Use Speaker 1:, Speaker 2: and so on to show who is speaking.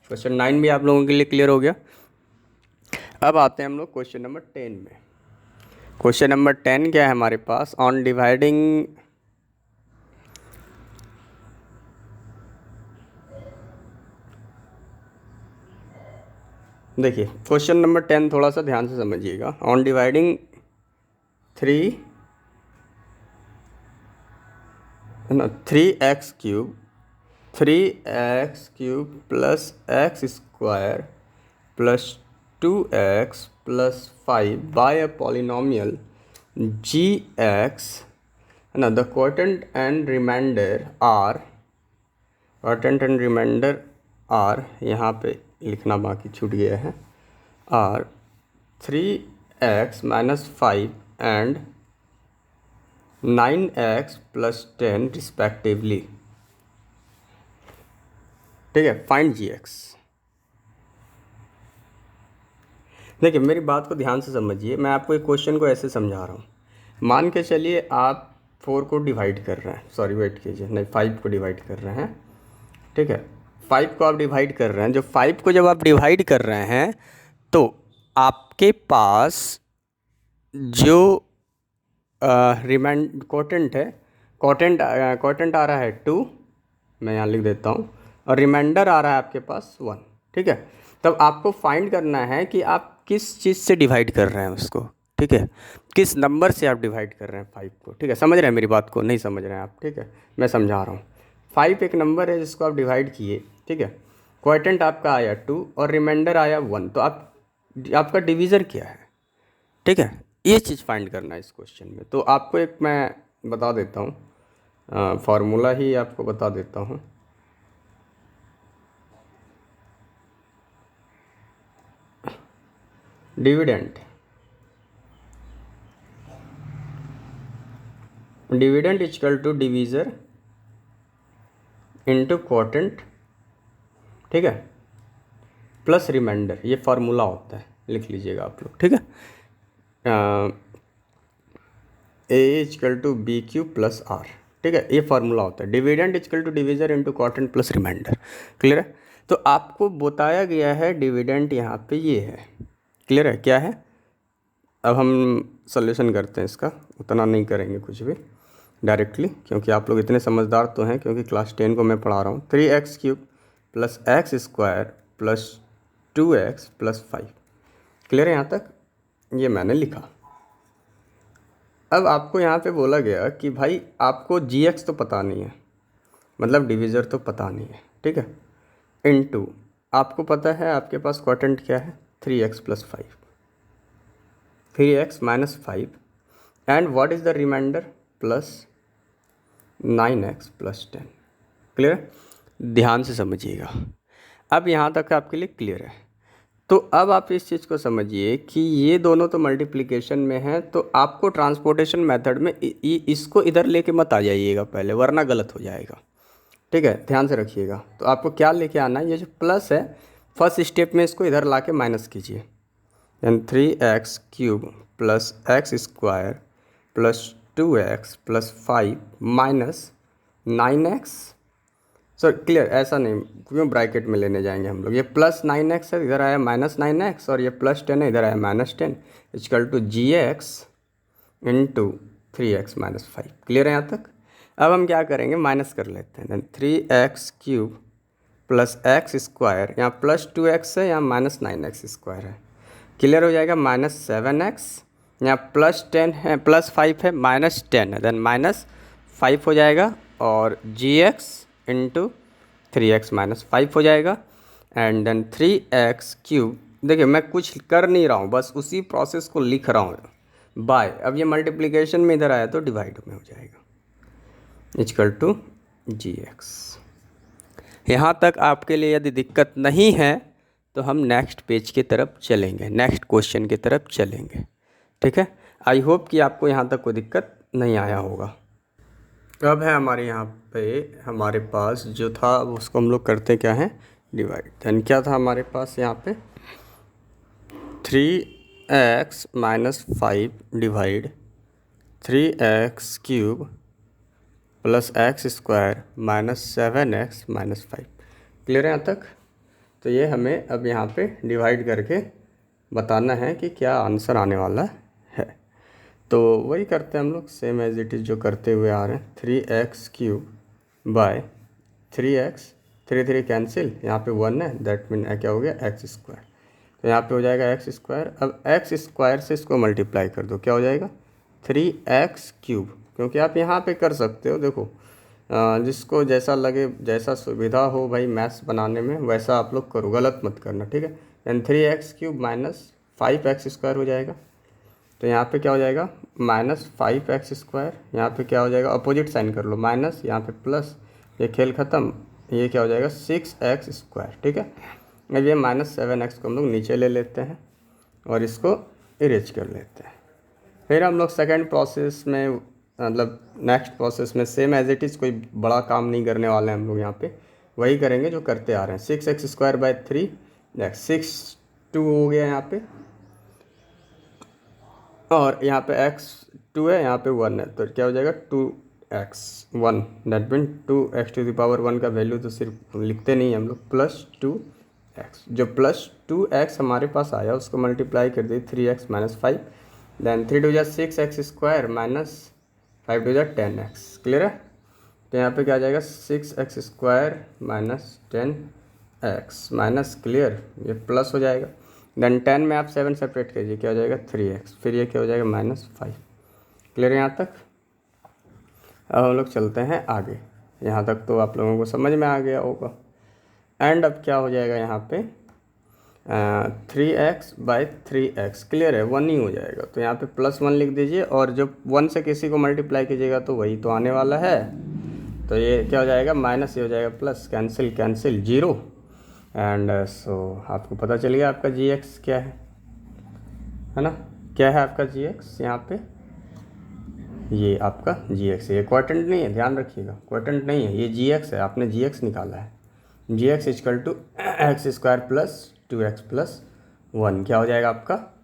Speaker 1: Question 9 भी आप लोगों के लिए क्लियर हो गया। अब आते हैं हम लोग क्वेश्चन नंबर 10 में। क्वेश्चन नंबर 10 क्या है हमारे पास, ऑन डिवाइडिंग देखिए क्वेश्चन नंबर 10 थोड़ा सा ध्यान से समझिएगा। On dividing 3x³ plus x square plus 2x plus 5 by a polynomial gx है ना, द क्वोटेंट एंड रिमाइंडर यहाँ पे लिखना बाकी छूट गया है, are 3x minus 5 and 9x plus 10 respectively. ठीक है, फाइंड gx। देखिए मेरी बात को ध्यान से समझिए, मैं आपको एक क्वेश्चन को ऐसे समझा रहा हूँ। मान के चलिए आप 4 को डिवाइड कर रहे हैं, सॉरी वेट कीजिए, नहीं 5 को डिवाइड कर रहे हैं। ठीक है, 5 को आप डिवाइड कर रहे हैं। जो 5 को जब आप डिवाइड कर रहे हैं तो आपके पास जो कोटेंट है, कोटेंट आ रहा है 2, मैं यहाँ लिख देता हूँ, और रिमाइंडर आ रहा है आपके पास 1। ठीक है, तब आपको फाइंड करना है कि आप किस चीज़ से डिवाइड कर रहे हैं उसको। ठीक है, किस नंबर से आप डिवाइड कर रहे हैं 5 को। ठीक है, समझ रहे हैं मेरी बात को, नहीं समझ रहे हैं आप। ठीक है, मैं समझा रहा हूँ। 5 एक नंबर है जिसको आप डिवाइड किए। ठीक है, क्वोटेंट आपका आया 2 और रिमाइंडर आया 1, तो आपका डिवीज़र क्या है। ठीक है, ये चीज़ फाइंड करना है इस क्वेश्चन में। तो आपको एक मैं बता देता हूँ, फार्मूला ही आपको बता देता हूँ। Dividend equal to divisor into quotient, ठीक है, प्लस रिमाइंडर, ये फार्मूला होता है, लिख लीजिएगा आप लोग। ठीक है, A equal to B Q plus R. ठीक है, ये फार्मूला होता है, dividend equal to divisor into quotient plus remainder. Clear है, तो आपको बताया गया है डिविडेंड यहाँ पे ये है। क्लियर है, क्या है। अब हम सॉल्यूशन करते हैं इसका, उतना नहीं करेंगे कुछ भी डायरेक्टली, क्योंकि आप लोग इतने समझदार तो हैं, क्योंकि क्लास 10 को मैं पढ़ा रहा हूँ। 3x³ plus x square plus 2x plus 5। Clear है यहाँ तक, ये मैंने लिखा। अब आपको यहाँ पे बोला गया कि भाई आपको gx तो पता नहीं है, मतलब डिवीज़र तो पता नहीं है। ठीक है, इनटू आपको पता है आपके पास क्वोटेंट क्या है, 3x plus 5, 3x minus 5, and what is the remainder, plus 9x plus 10। Clear, ध्यान से समझिएगा। अब यहाँ तक आपके लिए क्लियर है। तो अब आप इस चीज़ को समझिए कि ये दोनों तो मल्टीप्लिकेशन में हैं, तो आपको ट्रांसपोर्टेशन मेथड में इसको इधर लेके मत आ जाइएगा पहले, वरना गलत हो जाएगा। ठीक है, ध्यान से रखिएगा। तो आपको क्या लेके आना है, ये जो प्लस है फर्स्ट स्टेप में इसको इधर ला के माइनस कीजिए। Then 3x³ plus x square plus 2x plus 5 minus 9x। Sir clear, ऐसा नहीं, क्यों ब्रैकेट में लेने जाएंगे हम लोग। ये प्लस 9x है, इधर आया माइनस 9x, और ये प्लस 10 है, इधर आया minus 10, equal to gx into 3x minus 5। Clear है यहाँ तक। अब हम क्या करेंगे, माइनस कर लेते हैं। Then 3x³ plus x square, यहाँ प्लस 2x है, यहाँ माइनस 9x स्क्वायर है। क्लियर हो जाएगा, माइनस 7x, यहाँ प्लस 10 है, प्लस 5 है, माइनस 10 है, देन माइनस 5 हो जाएगा, और gx इंटू 3x माइनस 5 हो जाएगा, एंड देन 3x³। देखिए मैं कुछ कर नहीं रहा हूँ, बस उसी प्रोसेस को लिख रहा हूँ बाय। अब ये मल्टीप्लिकेशन में इधर आया तो डिवाइड में हो जाएगा, इक्वल टू gx। यहाँ तक आपके लिए यदि दिक्कत नहीं है तो हम नेक्स्ट पेज की तरफ चलेंगे, नेक्स्ट क्वेश्चन की तरफ चलेंगे। ठीक है, आई होप कि आपको यहाँ तक कोई दिक्कत नहीं आया होगा। अब है हमारे यहाँ पे हमारे पास जो था उसको हम लोग करते क्या है, डिवाइड। देन क्या था हमारे पास यहाँ पे, 3x minus 5 divide 3x³ plus x square minus 7x minus 5। Clear है यहाँ तक। तो ये हमें अब यहाँ पे डिवाइड करके बताना है कि क्या आंसर आने वाला है। तो वही करते हैं हम लोग, सेम एज इट इज़ जो करते हुए आ रहे हैं। 3x³ बाय 3x, 3 कैंसिल, यहाँ पे 1 है, दैट मीन क्या हो गया x²। तो यहाँ पे हो जाएगा x²। अब x² से इसको मल्टीप्लाई कर दो, क्या हो जाएगा 3x³। क्योंकि आप यहाँ पे कर सकते हो, देखो जिसको जैसा लगे, जैसा सुविधा हो भाई मैथ्स बनाने में, वैसा आप लोग करो, गलत मत करना, ठीक है। देन 3x³ माइनस 5x² हो जाएगा। तो यहाँ पे क्या हो जाएगा -5x²। यहाँ पे क्या हो जाएगा, अपोजिट साइन कर लो, माइनस, यहाँ पे प्लस, ये खेल ख़त्म, ये क्या हो जाएगा 6x², ठीक है। अब ये -7x को हम लोग नीचे ले लेते हैं और इसको इरेज कर लेते हैं। फिर हम लोग सेकेंड प्रोसेस में, मतलब नेक्स्ट प्रोसेस में सेम एज इट इज़, कोई बड़ा काम नहीं करने वाले हैं हम लोग, यहाँ पे वही करेंगे जो करते आ रहे हैं। 6x² बाय 3, 6 हो गया यहाँ पे, और यहाँ पे x2 है, यहाँ पे 1 है, तो क्या हो जाएगा 2x1, दैट मीन 2x⁴ का वैल्यू तो सिर्फ लिखते नहीं हम लोग, +2x। जो +2x हमारे पास आया उसको मल्टीप्लाई कर दिए 3x - 5, then 3 2 6x² minus 5 2 10x। Clear है। तो यहाँ पे क्या आ जाएगा 6x² minus 10x minus, clear, ये प्लस हो जाएगा। देन 10 में आप 7 सेपरेट कीजिए, क्या हो जाएगा 3x, फिर ये क्या हो जाएगा -5। क्लियर है यहाँ तक। अब हम लोग चलते हैं आगे, यहाँ तक तो आप लोगों को समझ में आ गया होगा। एंड अब क्या हो जाएगा यहाँ पे 3x बाय 3x, क्लियर है, 1 ही हो जाएगा। तो यहाँ पे +1 लिख दीजिए, और जब 1 से किसी को मल्टीप्लाई कीजिएगा तो वही तो आने वाला है। तो ये क्या हो जाएगा माइनस, ये हो जाएगा plus, cancel cancel 0। And so आपको पता चल गया आपका gx क्या है ना। क्या है आपका gx यहाँ पे, ये आपका gx है, ये क्वाड्रेंट नहीं है, ध्यान रखिएगा, क्वाड्रेंट नहीं है, ये gx है, आपने gx निकाला है। gx = x² + 2x + 1, क्या हो जाएगा आपका